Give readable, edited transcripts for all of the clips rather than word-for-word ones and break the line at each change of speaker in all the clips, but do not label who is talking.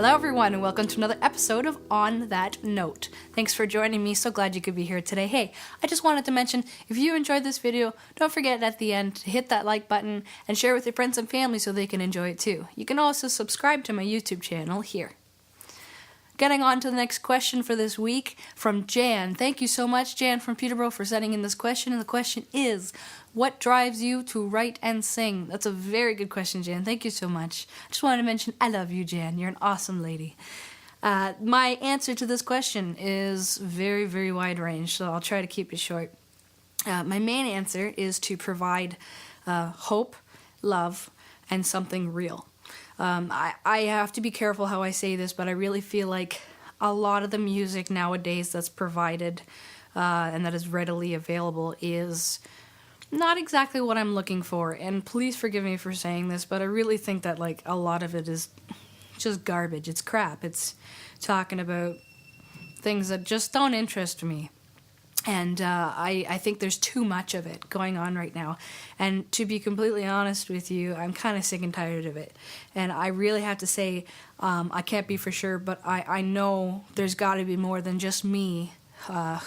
Hello everyone and welcome to another episode of On That Note. Thanks for joining me, so glad you could be here today. Hey, I just wanted to mention, if you enjoyed this video, don't forget at the end to hit that like button and share with your friends and family so they can enjoy it too. You can also subscribe to my YouTube channel here. Getting on to the next question for this week from Jan. Thank you so much, Jan from Peterborough, for sending in this question. And the question is, what drives you to write and sing? That's a very good question, Jan. Thank you so much. I just wanted to mention I love you, Jan. You're an awesome lady. My answer to this question is very, very wide range, so I'll try to keep it short. My main answer is to provide hope, love, and something real. I have to be careful how I say this, but I really feel like a lot of the music nowadays that's provided and that is readily available is not exactly what I'm looking for. And please forgive me for saying this, but I really think that like a lot of it is just garbage. It's crap. It's talking about things that just don't interest me. And I think there's too much of it going on right now. And to be completely honest with you, I'm kind of sick and tired of it. And I really have to say, I can't be for sure, but I know there's got to be more than just me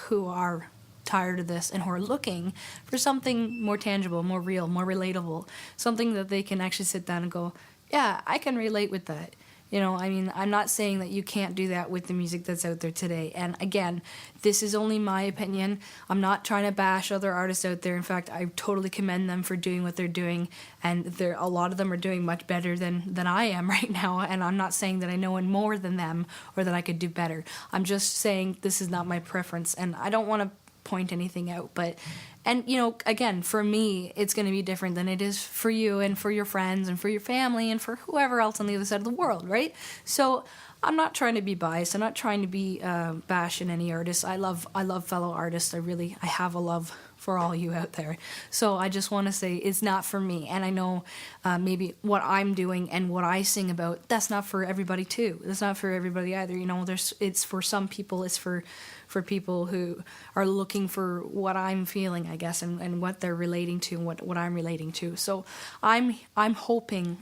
who are tired of this and who are looking for something more tangible, more real, more relatable, something that they can actually sit down and go, yeah, I can relate with that. You know, I mean, I'm not saying that you can't do that with the music that's out there today. And again, this is only my opinion. I'm not trying to bash other artists out there. In fact, I totally commend them for doing what they're doing. And a lot of them are doing much better than I am right now. And I'm not saying that I know more than them or that I could do better. I'm just saying this is not my preference. And I don't want to point anything out, and you know, again, for me it's going to be different than it is for you and for your friends and for your family and for whoever else on the other side of the world, right? So I'm not trying to be biased. I'm not trying to be bashing any artist. I love fellow artists. I have a love for all you out there. So I just want to say it's not for me. And I know maybe what I'm doing and what I sing about, that's not for everybody too. That's not for everybody either. You know, it's for some people. It's for people who are looking for what I'm feeling, I guess, and what they're relating to and what I'm relating to. So I'm hoping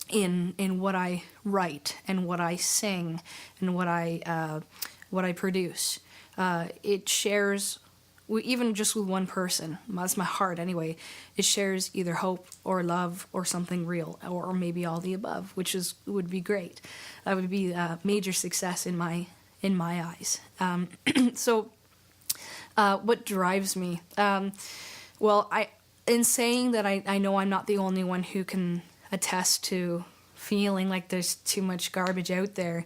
in what I write and what I sing and what I produce, it shares, even just with one person. That's my heart anyway. It shares either hope or love or something real, or maybe all the above, which would be great. That would be a major success in my eyes. So what drives me? Well, in saying that, I know I'm not the only one who can attest to feeling like there's too much garbage out there.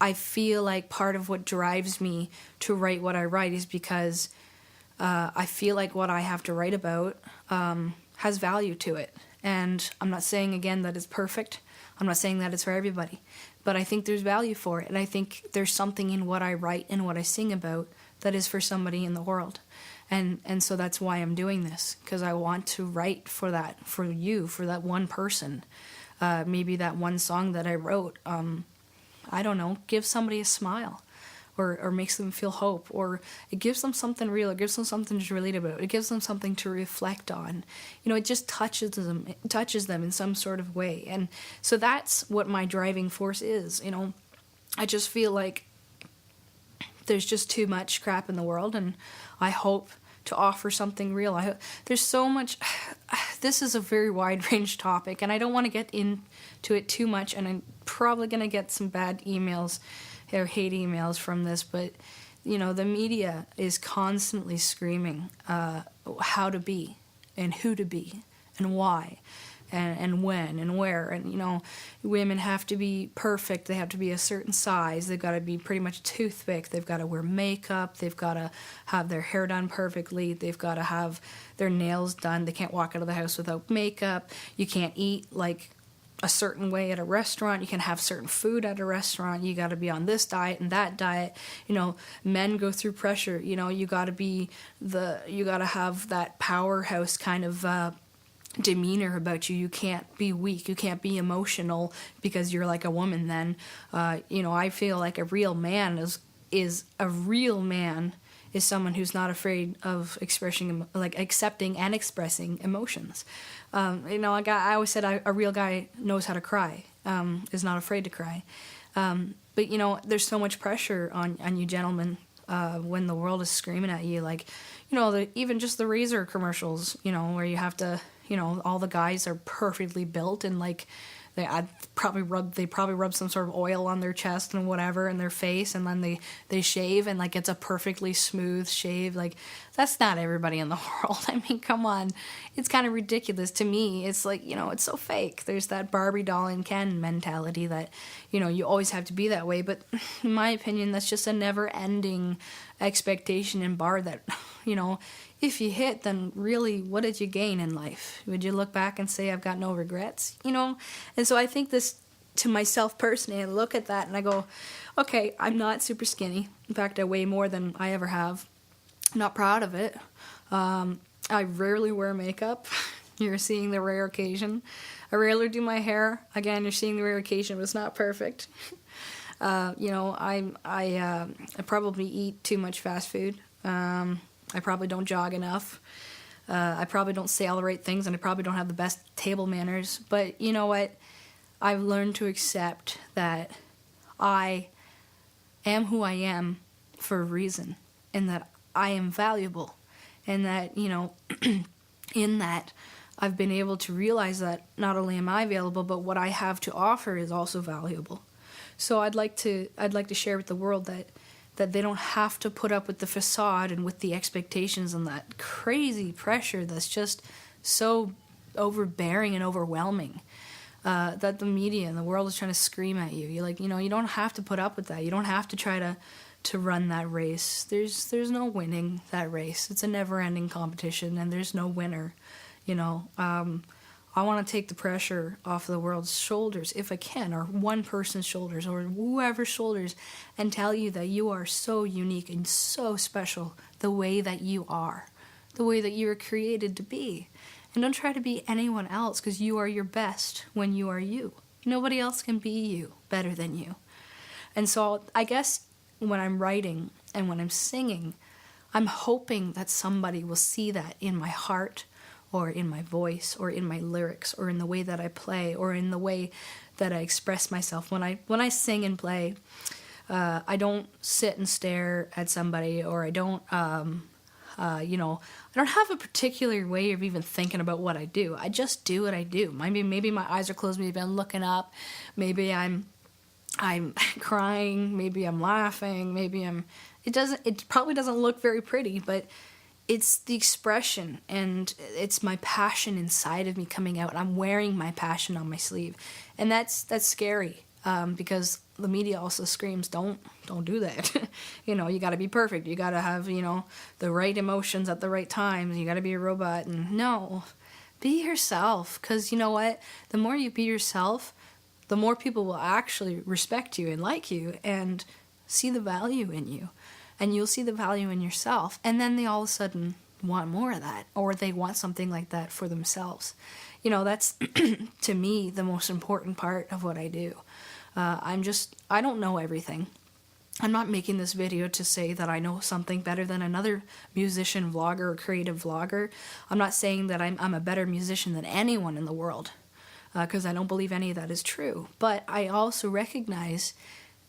I feel like part of what drives me to write what I write is because I feel like what I have to write about has value to it. And I'm not saying, again, that it's perfect. I'm not saying that it's for everybody. But I think there's value for it. And I think there's something in what I write and what I sing about that is for somebody in the world. And so that's why I'm doing this, because I want to write for that, for you, for that one person. Maybe that one song that I wrote, I don't know, gives somebody a smile, or makes them feel hope, or it gives them something real, it gives them something to relate about, it gives them something to reflect on. You know, it just touches them in some sort of way. And so that's what my driving force is. You know, I just feel like there's just too much crap in the world, and I hope to offer something real. There's so much. This is a very wide range topic, and I don't want to get into it too much, and I'm probably going to get some bad emails or hate emails from this, but you know, the media is constantly screaming how to be and who to be and why and when and where. And you know, women have to be perfect. They have to be a certain size. They've got to be pretty much toothpick. They've got to wear makeup. They've got to have their hair done perfectly. They've got to have their nails done. They can't walk out of the house without makeup. You can't eat like a certain way at a restaurant. You can have certain food at a restaurant. You got to be on this diet and that diet. You know, men go through pressure. You know, you got to have that powerhouse kind of demeanor about you. You can't be weak. You can't be emotional because you're like a woman then. You know, I feel like a real man is a real man is someone who's not afraid of expressing, like accepting and expressing emotions. I always said a real guy knows how to cry, is not afraid to cry. But there's so much pressure on you gentlemen when the world is screaming at you, like, even just the razor commercials, where you have to, all the guys are perfectly built and like they probably rub some sort of oil on their chest and whatever and their face, and then they shave and like it's a perfectly smooth shave. Like, that's not everybody in the world. I mean, come on, it's kind of ridiculous to me. It's like, it's so fake. There's that Barbie doll and Ken mentality that you always have to be that way. But in my opinion, that's just a never-ending expectation and bar that if you hit, then really, what did you gain in life? Would you look back and say, I've got no regrets? And so I think this, to myself personally, I look at that and I go, okay, I'm not super skinny. In fact, I weigh more than I ever have. I'm not proud of it. I rarely wear makeup. You're seeing the rare occasion. I rarely do my hair. Again, you're seeing the rare occasion, but it's not perfect. I probably eat too much fast food. I probably don't jog enough. I probably don't say all the right things, and I probably don't have the best table manners. But you know what? I've learned to accept that I am who I am for a reason, and that I am valuable, and that, in that I've been able to realize that not only am I valuable, but what I have to offer is also valuable. So I'd like to share with the world that they don't have to put up with the facade and with the expectations and that crazy pressure that's just so overbearing and overwhelming, that the media and the world is trying to scream at you. You're like, you don't have to put up with that. You don't have to try to run that race. There's no winning that race. It's a never-ending competition, and there's no winner. I want to take the pressure off the world's shoulders if I can, or one person's shoulders, or whoever's shoulders, and tell you that you are so unique and so special the way that you are, the way that you were created to be. And don't try to be anyone else, because you are your best when you are you. Nobody else can be you better than you. And so I guess when I'm writing and when I'm singing, I'm hoping that somebody will see that in my heart, or in my voice, or in my lyrics, or in the way that I play, or in the way that I express myself. When I sing and play, I don't sit and stare at somebody, or I don't, I don't have a particular way of even thinking about what I do. I just do what I do. Maybe my eyes are closed, maybe I'm looking up, maybe I'm crying, maybe I'm laughing, it probably doesn't look very pretty, but it's the expression, and it's my passion inside of me coming out. I'm wearing my passion on my sleeve, and that's scary, because the media also screams, don't do that. You got to be perfect. You got to have the right emotions at the right times. You got to be a robot. And no, be yourself, because you know what? The more you be yourself, the more people will actually respect you and like you and see the value in you. And you'll see the value in yourself, and then they all of a sudden want more of that, or they want something like that for themselves. That's, to me, the most important part of what I do. I don't know everything. I'm not making this video to say that I know something better than another musician, vlogger, or creative vlogger. I'm not saying that I'm a better musician than anyone in the world, because I don't believe any of that is true. But I also recognize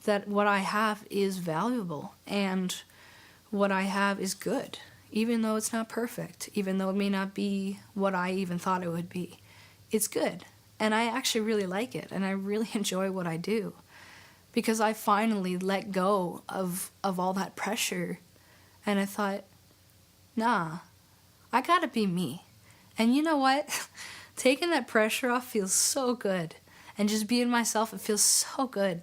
that what I have is valuable, and what I have is good, even though it's not perfect, even though it may not be what I even thought it would be. It's good, and I actually really like it, and I really enjoy what I do, because I finally let go of all that pressure, and I thought, nah, I gotta be me. And you know what? Taking that pressure off feels so good, and just being myself, it feels so good.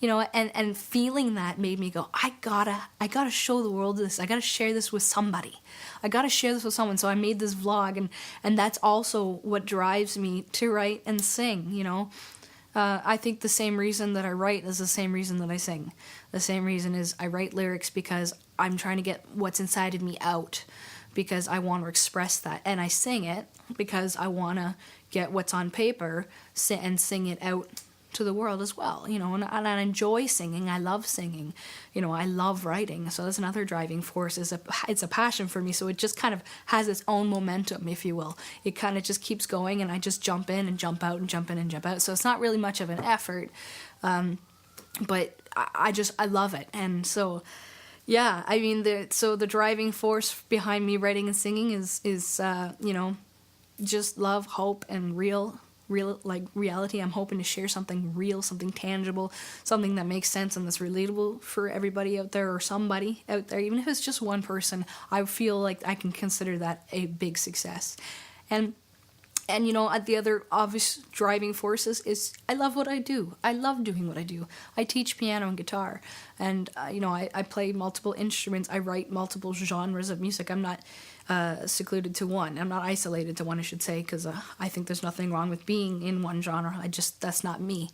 And feeling that made me go, I gotta show the world this. I gotta share this with somebody. I gotta share this with someone. So I made this vlog, and that's also what drives me to write and sing, I think the same reason that I write is the same reason that I sing. The same reason is I write lyrics because I'm trying to get what's inside of me out, because I want to express that. And I sing it because I want to get what's on paper and sing it out to the world as well, you know, and I enjoy singing. I love singing, you know, I love writing. So that's another driving force. It's a passion for me. So it just kind of has its own momentum, if you will. It kind of just keeps going, and I just jump in and jump out and jump in and jump out. So it's not really much of an effort, but I love it. And so, yeah, I mean, the driving force behind me writing and singing is you know, just love, hope, and real like reality. I'm hoping to share something real, something tangible, something that makes sense and that's relatable for everybody out there, or somebody out there. Even if it's just one person, I feel like I can consider that a big success. And you know, the other obvious driving forces is I love what I do. I love doing what I do. I teach piano and guitar, and you know, I play multiple instruments. I write multiple genres of music. I'm not secluded to one. I'm not isolated to one, I should say, because I think there's nothing wrong with being in one genre. That's not me.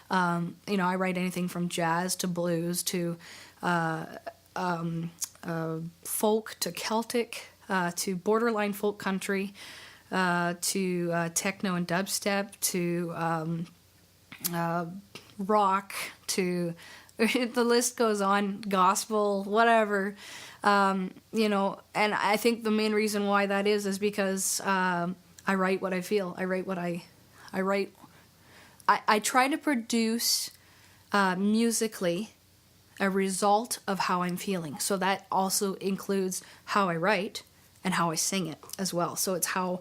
You know, I write anything from jazz to blues to folk to Celtic to borderline folk country. To techno and dubstep, to rock, to the list goes on, gospel, whatever, you know. And I think the main reason why that is because I write what I feel. I write what I write. I try to produce musically a result of how I'm feeling. So that also includes how I write and how I sing it as well. So it's how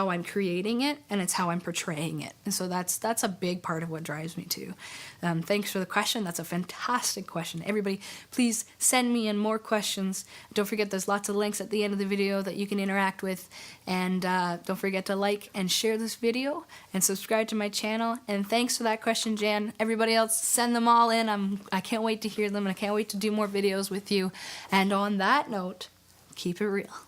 I'm creating it, and it's how I'm portraying it. And so that's a big part of what drives me too. Thanks for the question. That's a fantastic question. Everybody, please send me in more questions. Don't forget, there's lots of links at the end of the video that you can interact with. And don't forget to like and share this video and subscribe to my channel. And thanks for that question, Jan. Everybody else, send them all in. I can't wait to hear them, and I can't wait to do more videos with you. And on that note, keep it real.